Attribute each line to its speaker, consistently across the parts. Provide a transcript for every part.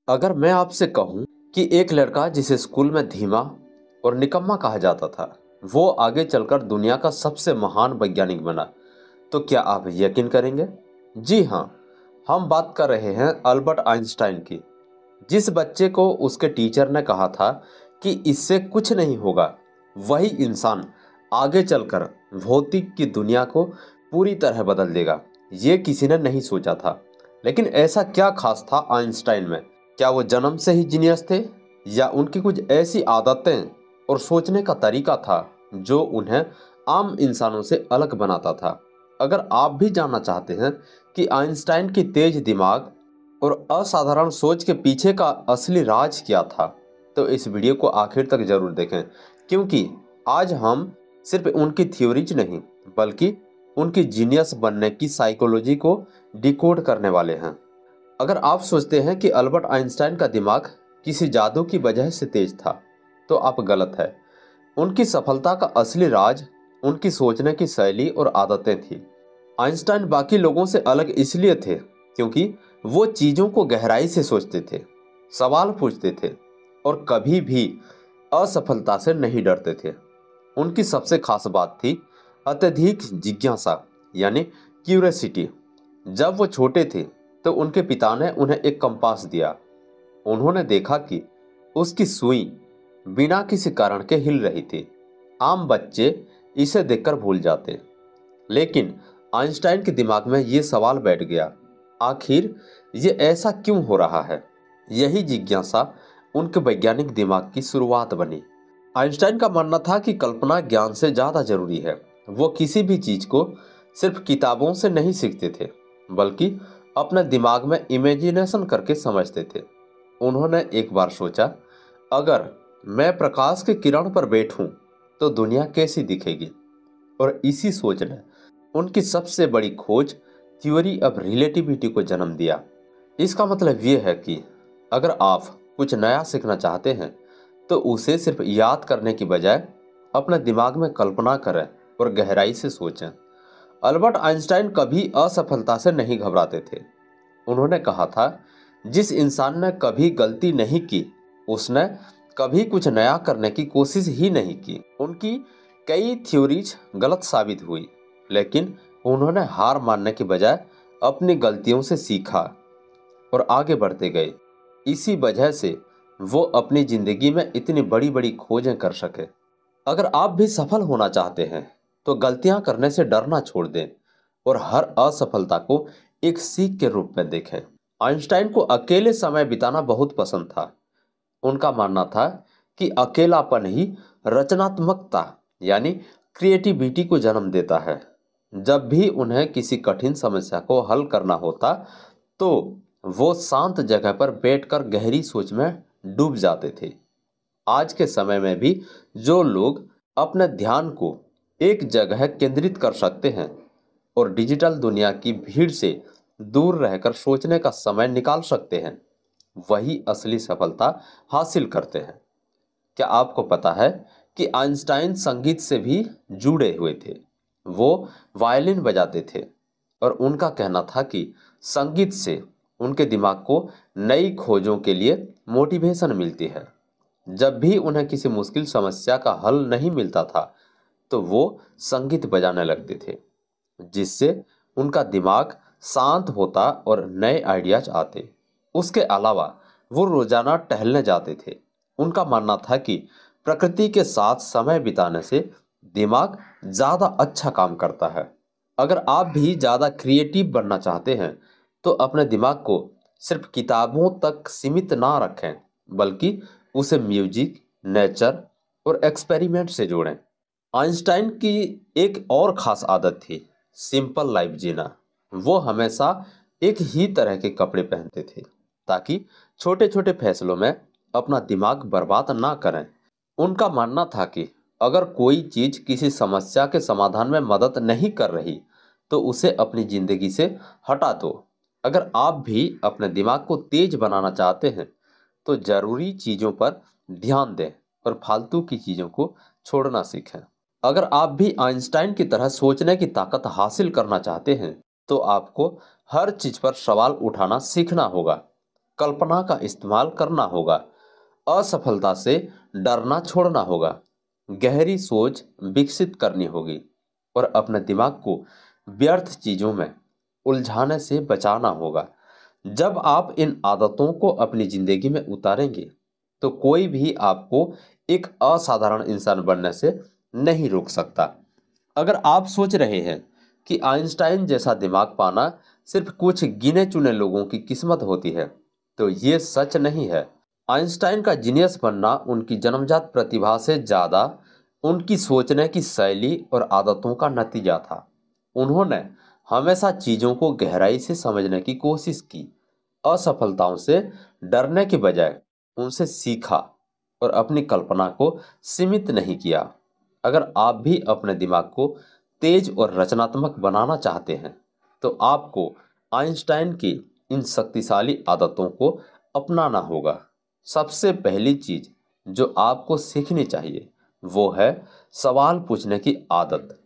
Speaker 1: अगर मैं आपसे कहूं कि एक लड़का जिसे स्कूल में धीमा और निकम्मा कहा जाता था, वो आगे चलकर दुनिया का सबसे महान वैज्ञानिक बना, तो क्या आप यकीन करेंगे? जी हाँ, हम बात कर रहे हैं अल्बर्ट आइंस्टाइन की। जिस बच्चे को उसके टीचर ने कहा था कि इससे कुछ नहीं होगा, वही इंसान आगे चलकर भौतिक की दुनिया को पूरी तरह बदल देगा, ये किसी ने नहीं सोचा था। लेकिन ऐसा क्या खास था आइंस्टाइन में? क्या वो जन्म से ही जीनियस थे, या उनकी कुछ ऐसी आदतें और सोचने का तरीका था जो उन्हें आम इंसानों से अलग बनाता था? अगर आप भी जानना चाहते हैं कि आइंस्टाइन की तेज दिमाग और असाधारण सोच के पीछे का असली राज क्या था, तो इस वीडियो को आखिर तक जरूर देखें, क्योंकि आज हम सिर्फ उनकी थ्योरीज नहीं, बल्कि उनकी जीनियस बनने की साइकोलॉजी को डिकोड करने वाले हैं। अगर आप सोचते हैं कि अल्बर्ट आइंस्टाइन का दिमाग किसी जादू की वजह से तेज था, तो आप गलत है। उनकी सफलता का असली राज उनकी सोचने की शैली और आदतें थी। आइंस्टाइन बाकी लोगों से अलग इसलिए थे क्योंकि वो चीजों को गहराई से सोचते थे, सवाल पूछते थे और कभी भी असफलता से नहीं डरते थे। उनकी सबसे खास बात थी अत्यधिक जिज्ञासा, यानी क्यूरियोसिटी। जब वो छोटे थे तो उनके पिता ने उन्हें एक कंपास दिया। उन्होंने देखा कि उसकी सुई बिना किसी कारण के हिल रही थी। आम बच्चे इसे देखकर भूल जाते, लेकिन आइंस्टाइन के दिमाग में ये सवाल बैठ गया, आखिर ये ऐसा क्यों हो रहा है? यही जिज्ञासा उनके वैज्ञानिक दिमाग की शुरुआत बनी। आइंस्टाइन का मानना था कि कल्पना ज्ञान से ज्यादा जरूरी है। वो किसी भी चीज को सिर्फ किताबों से नहीं सीखते थे, बल्कि अपने दिमाग में इमेजिनेशन करके समझते थे। उन्होंने एक बार सोचा, अगर मैं प्रकाश की किरण पर बैठूं तो दुनिया कैसी दिखेगी? और इसी सोच ने उनकी सबसे बड़ी खोज थ्योरी ऑफ रिलेटिविटी को जन्म दिया। इसका मतलब यह है कि अगर आप कुछ नया सीखना चाहते हैं, तो उसे सिर्फ याद करने की बजाय अपने दिमाग में कल्पना करें और गहराई से सोचें। अल्बर्ट आइंस्टाइन कभी असफलता से नहीं घबराते थे। उन्होंने कहा था, जिस इंसान ने कभी गलती नहीं की, उसने कभी कुछ नया करने की कोशिश ही नहीं की। उनकी कई थ्योरीज गलत साबित हुई, लेकिन उन्होंने हार मानने की बजाय अपनी गलतियों से सीखा और आगे बढ़ते गए। इसी वजह से वो अपनी जिंदगी में इतनी बड़ी बड़ी खोजें कर सके। अगर आप भी सफल होना चाहते हैं, तो गलतियां करने से डरना छोड़ दें और हर असफलता को एक सीख के रूप में देखें। आइंस्टाइन को अकेले समय बिताना बहुत पसंद था। उनका मानना था कि अकेलापन ही रचनात्मकता, यानी क्रिएटिविटी को जन्म देता है। जब भी उन्हें किसी कठिन समस्या को हल करना होता, तो वो शांत जगह पर बैठकर गहरी सोच में डूब जाते थे। आज के समय में भी जो लोग अपने ध्यान को एक जगह केंद्रित कर सकते हैं और डिजिटल दुनिया की भीड़ से दूर रहकर सोचने का समय निकाल सकते हैं, वही असली सफलता हासिल करते हैं। क्या आपको पता है कि आइंस्टाइन संगीत से भी जुड़े हुए थे? वो वायलिन बजाते थे और उनका कहना था कि संगीत से उनके दिमाग को नई खोजों के लिए मोटिवेशन मिलती है। जब भी उन्हें किसी मुश्किल समस्या का हल नहीं मिलता था, तो वो संगीत बजाने लगते थे, जिससे उनका दिमाग शांत होता और नए आइडियाज आते। उसके अलावा वो रोजाना टहलने जाते थे। उनका मानना था कि प्रकृति के साथ समय बिताने से दिमाग ज्यादा अच्छा काम करता है। अगर आप भी ज्यादा क्रिएटिव बनना चाहते हैं, तो अपने दिमाग को सिर्फ किताबों तक सीमित ना रखें, बल्कि उसे म्यूजिक, नेचर और एक्सपेरिमेंट से जोड़ें। आइंस्टाइन की एक और खास आदत थी सिंपल लाइफ जीना। वो हमेशा एक ही तरह के कपड़े पहनते थे, ताकि छोटे छोटे फैसलों में अपना दिमाग बर्बाद ना करें। उनका मानना था कि अगर कोई चीज किसी समस्या के समाधान में मदद नहीं कर रही, तो उसे अपनी जिंदगी से हटा दो। अगर आप भी अपने दिमाग को तेज बनाना चाहते हैं, तो जरूरी चीजों पर ध्यान दें और फालतू की चीजों को छोड़ना सीखें। अगर आप भी आइंस्टाइन की तरह सोचने की ताकत हासिल करना चाहते हैं, तो आपको हर चीज पर सवाल उठाना सीखना होगा। कल्पना का इस्तेमाल करना होगा, असफलता से डरना छोड़ना होगा, गहरी सोच विकसित करनी होगी और अपने दिमाग को व्यर्थ चीजों में उलझाने से बचाना होगा। जब आप इन आदतों को अपनी जिंदगी में उतारेंगे तो कोई भी आपको एक असाधारण इंसान बनने से नहीं रोक सकता। अगर आप सोच रहे हैं कि आइंस्टाइन जैसा दिमाग पाना सिर्फ कुछ गिने चुने लोगों की किस्मत होती है, तो ये सच नहीं है। आइंस्टाइन का जीनियस बनना उनकी जन्मजात प्रतिभा से ज़्यादा उनकी सोचने की शैली और आदतों का नतीजा था। उन्होंने हमेशा चीज़ों को गहराई से समझने की कोशिश की, असफलताओं से डरने के बजाय उनसे सीखा और अपनी कल्पना को सीमित नहीं किया। अगर आप भी अपने दिमाग को तेज और रचनात्मक बनाना चाहते हैं, तो आपको आइंस्टाइन की इन शक्तिशाली आदतों को अपनाना होगा। सबसे पहली चीज जो आपको सीखनी चाहिए वो है सवाल पूछने की आदत।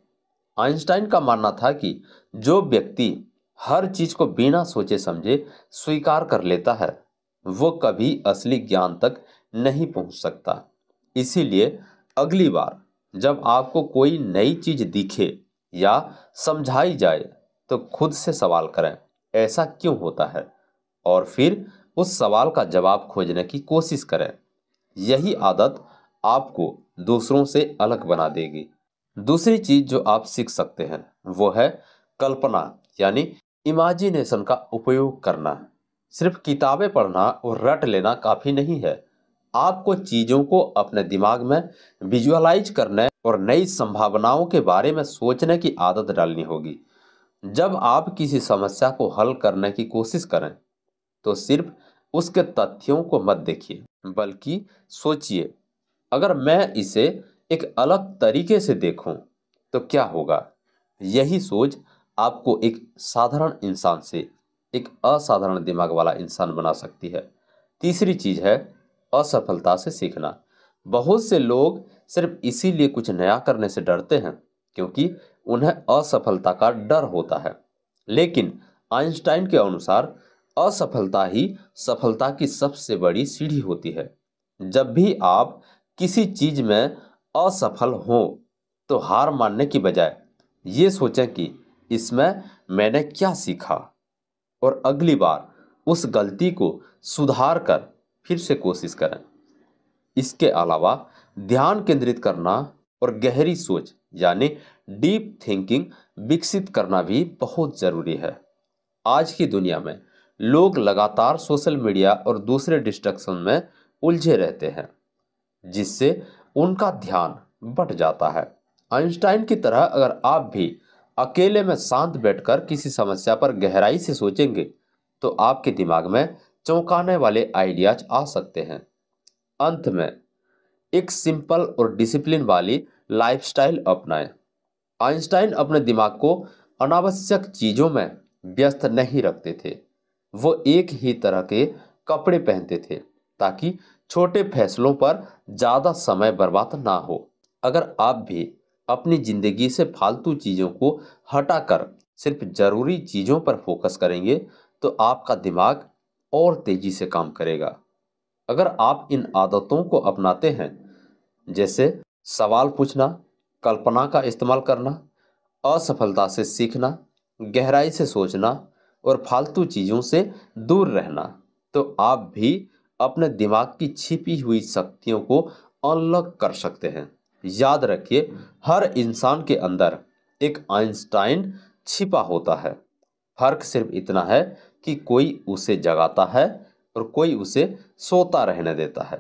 Speaker 1: आइंस्टाइन का मानना था कि जो व्यक्ति हर चीज को बिना सोचे समझे स्वीकार कर लेता है, वो कभी असली ज्ञान तक नहीं पहुंच सकता। इसीलिए अगली बार जब आपको कोई नई चीज दिखे या समझाई जाए तो खुद से सवाल करें, ऐसा क्यों होता है, और फिर उस सवाल का जवाब खोजने की कोशिश करें। यही आदत आपको दूसरों से अलग बना देगी। दूसरी चीज जो आप सीख सकते हैं वो है कल्पना यानी इमेजिनेशन का उपयोग करना। सिर्फ किताबें पढ़ना और रट लेना काफी नहीं है। आपको चीजों को अपने दिमाग में विजुअलाइज करने और नई संभावनाओं के बारे में सोचने की आदत डालनी होगी। जब आप किसी समस्या को हल करने की कोशिश करें तो सिर्फ उसके तथ्यों को मत देखिए, बल्कि सोचिए, अगर मैं इसे एक अलग तरीके से देखूं तो क्या होगा। यही सोच आपको एक साधारण इंसान से एक असाधारण दिमाग वाला इंसान बना सकती है। तीसरी चीज है असफलता से सीखना। बहुत से लोग सिर्फ इसीलिए कुछ नया करने से डरते हैं क्योंकि उन्हें असफलता का डर होता है। लेकिन आइंस्टाइन के अनुसार असफलता ही सफलता की सबसे बड़ी सीढ़ी होती है। जब भी आप किसी चीज में असफल हो तो हार मानने की बजाय ये सोचें कि इसमें मैंने क्या सीखा और अगली बार उस गलती को सुधार कर फिर से कोशिश करें। इसके अलावा ध्यान केंद्रित करना और गहरी सोच यानी डीप थिंकिंग विकसित करना भी बहुत जरूरी है। आज की दुनिया में लोग लगातार सोशल मीडिया और दूसरे डिस्ट्रैक्शन में उलझे रहते हैं, जिससे उनका ध्यान बट जाता है। आइंस्टाइन की तरह अगर आप भी अकेले में शांत बैठकर किसी समस्या पर गहराई से सोचेंगे तो आपके दिमाग में चौंकाने वाले आइडियाज आ सकते हैं। अंत में एक सिंपल और डिसिप्लिन वाली लाइफस्टाइल अपनाएं। आइंस्टाइन अपने दिमाग को अनावश्यक चीजों में व्यस्त नहीं रखते थे। वो एक ही तरह के कपड़े पहनते थे ताकि छोटे फैसलों पर ज्यादा समय बर्बाद ना हो। अगर आप भी अपनी जिंदगी से फालतू चीजों को हटाकर सिर्फ जरूरी चीजों पर फोकस करेंगे तो आपका दिमाग और तेजी से काम करेगा। अगर आप इन आदतों को अपनाते हैं, जैसे सवाल पूछना, कल्पना का इस्तेमाल करना, असफलता से सीखना, गहराई से सोचना और फालतू चीजों से दूर रहना, तो आप भी अपने दिमाग की छिपी हुई शक्तियों को अनलॉक कर सकते हैं। याद रखिए, हर इंसान के अंदर एक आइंस्टाइन छिपा होता है। फर्क सिर्फ इतना है कि कोई उसे जगाता है और कोई उसे सोता रहने देता है।